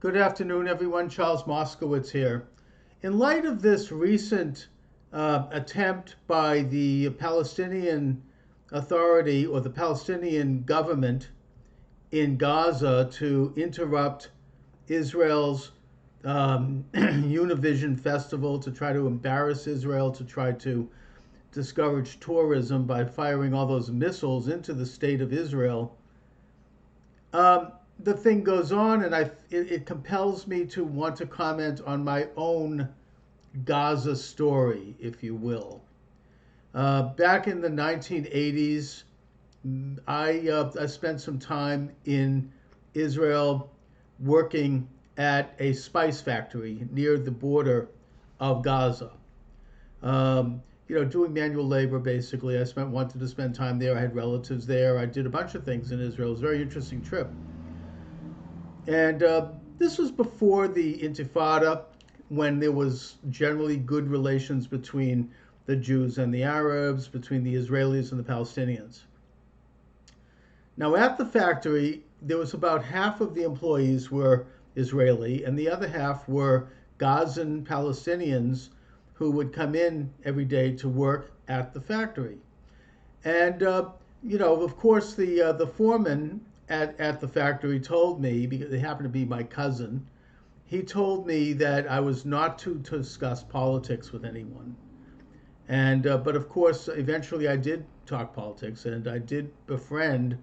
Good afternoon, everyone. Charles Moscowitz here. In light of this recent attempt by the Palestinian Authority or the Palestinian government in Gaza to interrupt Israel's Univision festival, to try to embarrass Israel, to try to discourage tourism by firing all those missiles into the state of Israel, the thing goes on, and it compels me to want to comment on my own Gaza story, if you will. Back in the 1980s, I spent some time in Israel working at a spice factory near the border of Gaza. Doing manual labor basically. Wanted to spend time there. I had relatives there. I did a bunch of things in Israel. It was a very interesting trip. And this was before the Intifada, when there was generally good relations between the Jews and the Arabs, between the Israelis and the Palestinians. Now, at the factory, there was about half of the employees were Israeli, and the other half were Gazan Palestinians who would come in every day to work at the factory. And of course, the foreman at the factory told me, because they happened to be my cousin, he told me that I was not to discuss politics with anyone. And but of course, eventually I did talk politics, and I did befriend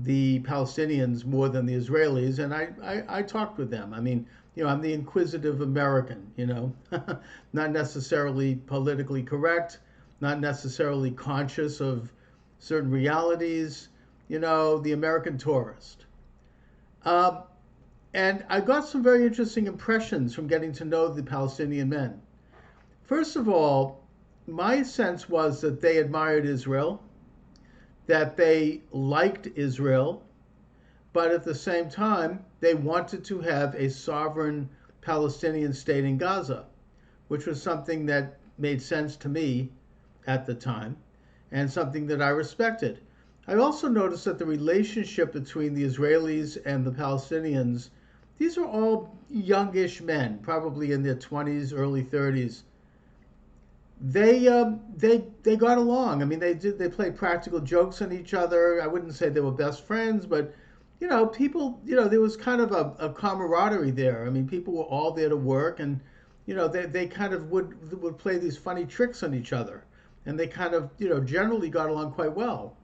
the Palestinians more than the Israelis, and I talked with them. I mean, I'm the inquisitive American, not necessarily politically correct, not necessarily conscious of certain realities, the American tourist. And I got some very interesting impressions from getting to know the Palestinian men. First of all, my sense was that they admired Israel, that they liked Israel, but at the same time, they wanted to have a sovereign Palestinian state in Gaza, which was something that made sense to me at the time and something that I respected. I also noticed that the relationship between the Israelis and the Palestinians, these are all youngish men, probably in their 20s, early 30s. They got along. I mean, they played practical jokes on each other. I wouldn't say they were best friends, but people, there was kind of a camaraderie there. I mean, people were all there to work, and they kind of would play these funny tricks on each other, and they kind of generally got along quite well.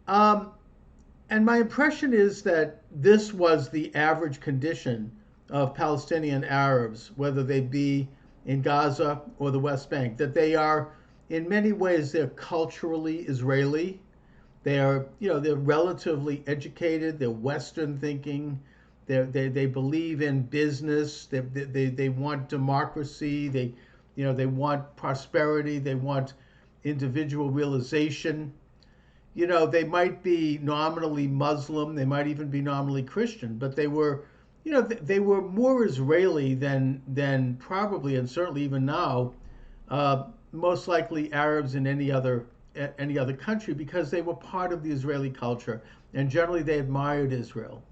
And my impression is that this was the average condition of Palestinian Arabs, whether they be in Gaza or the West Bank, that they are, in many ways, they're culturally Israeli. They're relatively educated. They're Western thinking. They believe in business. They want democracy. They want prosperity. They want individual realization. They might be nominally Muslim, they might even be nominally Christian, but they were more Israeli than probably, and certainly even now, most likely Arabs in any other country, because they were part of the Israeli culture, and generally they admired Israel.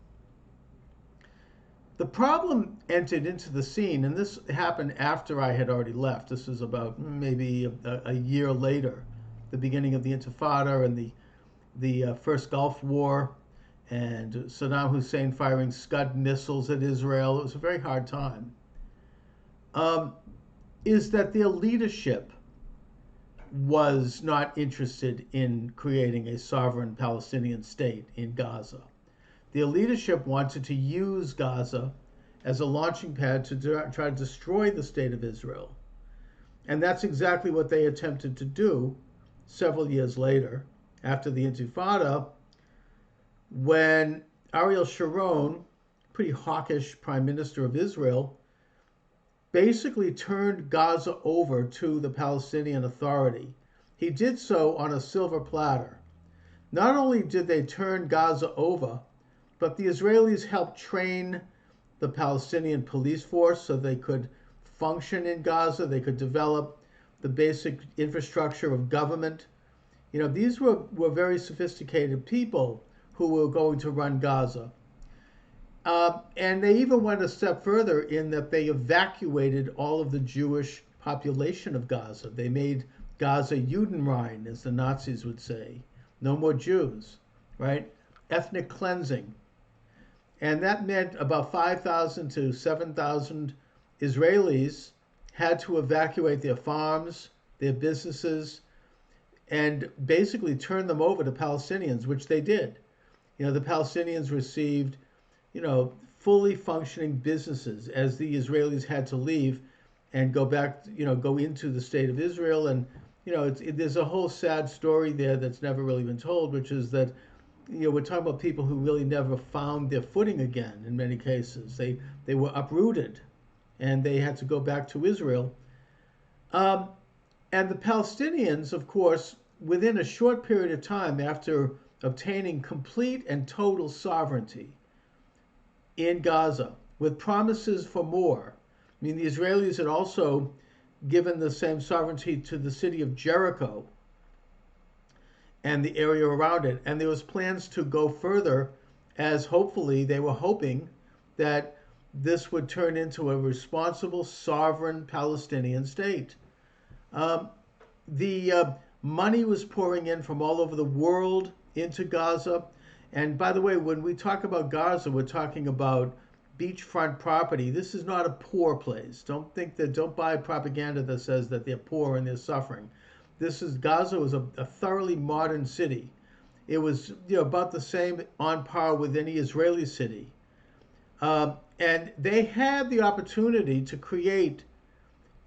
The problem entered into the scene, and this happened after I had already left. This was about maybe a year later, the beginning of the Intifada and the first Gulf War, and Saddam Hussein firing Scud missiles at Israel. It was a very hard time. Is that their leadership was not interested in creating a sovereign Palestinian state in Gaza. Their leadership wanted to use Gaza as a launching pad to try to destroy the state of Israel. And that's exactly what they attempted to do several years later, after the Intifada, when Ariel Sharon, pretty hawkish prime minister of Israel, basically turned Gaza over to the Palestinian Authority. He did so on a silver platter. Not only did they turn Gaza over, but the Israelis helped train the Palestinian police force so they could function in Gaza. They could develop the basic infrastructure of government. These were very sophisticated people who were going to run Gaza. And they even went a step further in that they evacuated all of the Jewish population of Gaza. They made Gaza Judenrein, as the Nazis would say. No more Jews, right? Ethnic cleansing. And that meant about 5,000 to 7,000 Israelis had to evacuate their farms, their businesses, and basically turn them over to Palestinians, which they did. The Palestinians received, fully functioning businesses as the Israelis had to leave and go back, go into the state of Israel. And, there's a whole sad story there that's never really been told, which is that we're talking about people who really never found their footing again in many cases. They were uprooted and they had to go back to Israel. And the Palestinians, of course, within a short period of time after obtaining complete and total sovereignty in Gaza with promises for more. I mean, the Israelis had also given the same sovereignty to the city of Jericho and the area around it. And there was plans to go further, as hopefully they were hoping that this would turn into a responsible, sovereign Palestinian state. The money was pouring in from all over the world into Gaza. And by the way, when we talk about Gaza, we're talking about beachfront property. This is not a poor place. Don't buy propaganda that says that they're poor and they're suffering. Gaza was a thoroughly modern city. It was about the same on par with any Israeli city. And they had the opportunity to create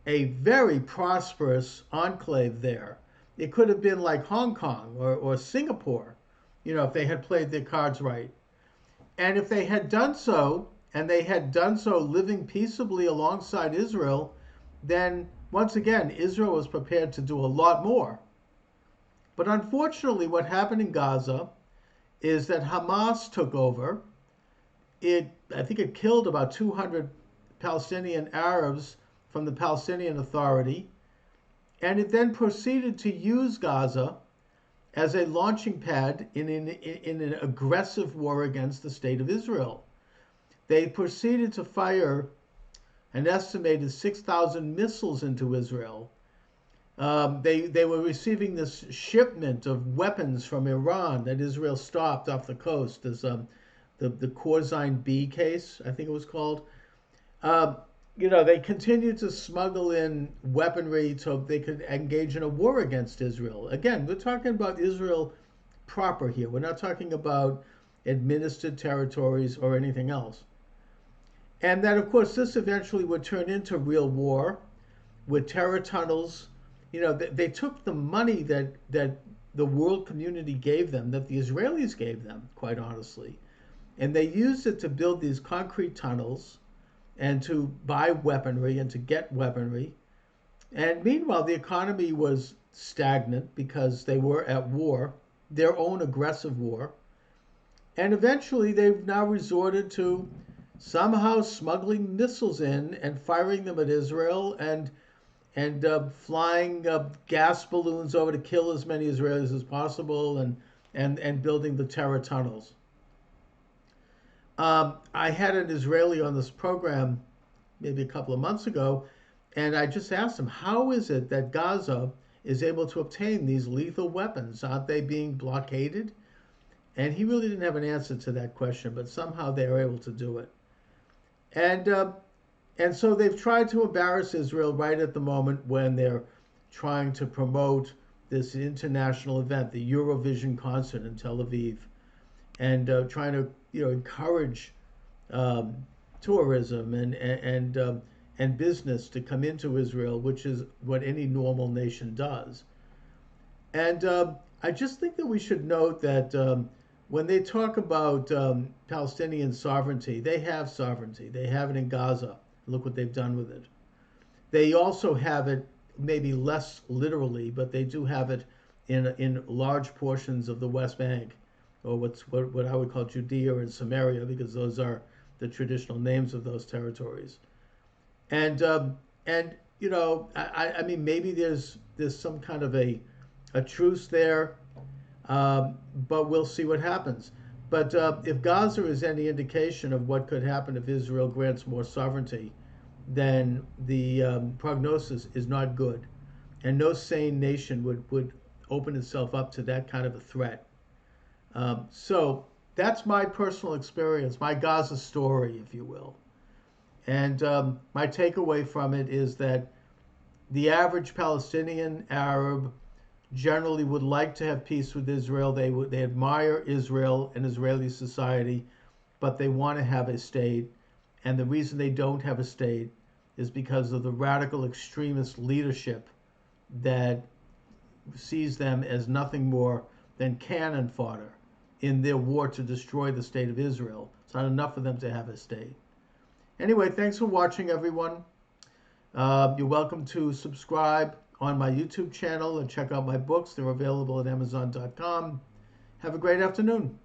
a very prosperous enclave there. It could have been like Hong Kong or Singapore, if they had played their cards right. And if they had done so, and they had done so living peaceably alongside Israel, then once again, Israel was prepared to do a lot more. But unfortunately, what happened in Gaza is that Hamas took over. I think it killed about 200 Palestinian Arabs from the Palestinian Authority, and it then proceeded to use Gaza as a launching pad in an aggressive war against the state of Israel. They proceeded to fire an estimated 6,000 missiles into Israel. They were receiving this shipment of weapons from Iran that Israel stopped off the coast, as the Corzine B case, I think it was called. They continued to smuggle in weaponry so they could engage in a war against Israel. Again, we're talking about Israel proper here. We're not talking about administered territories or anything else. And that, of course, this eventually would turn into real war with terror tunnels. They took the money that the world community gave them, that the Israelis gave them, quite honestly, and they used it to build these concrete tunnels and to buy weaponry and to get weaponry. And meanwhile, the economy was stagnant because they were at war, their own aggressive war. And eventually, they've now resorted to somehow smuggling missiles in and firing them at Israel and flying gas balloons over to kill as many Israelis as possible and building the terror tunnels. I had an Israeli on this program maybe a couple of months ago, and I just asked him, how is it that Gaza is able to obtain these lethal weapons? Aren't they being blockaded? And he really didn't have an answer to that question, but somehow they are able to do it. And so they've tried to embarrass Israel right at the moment when they're trying to promote this international event, the Eurovision concert in Tel Aviv, and trying to encourage tourism and business to come into Israel, which is what any normal nation does. And I just think that we should note that when they talk about Palestinian sovereignty, they have sovereignty. They have it in Gaza. Look what they've done with it. They also have it, maybe less literally, but they do have it in large portions of the West Bank, or what I would call Judea and Samaria, because those are the traditional names of those territories. And I mean, maybe there's some kind of a truce there, but we'll see what happens. But if Gaza is any indication of what could happen if Israel grants more sovereignty, then the prognosis is not good. And no sane nation would open itself up to that kind of a threat. So that's my personal experience, my Gaza story, if you will. And my takeaway from it is that the average Palestinian Arab generally would like to have peace with Israel. They admire Israel and Israeli society, but they want to have a state. And the reason they don't have a state is because of the radical extremist leadership that sees them as nothing more than cannon fodder in their war to destroy the state of Israel. It's not enough for them to have a state. Anyway, thanks for watching, everyone. You're welcome to subscribe on my YouTube channel and check out my books. They're available at Amazon.com. Have a great afternoon.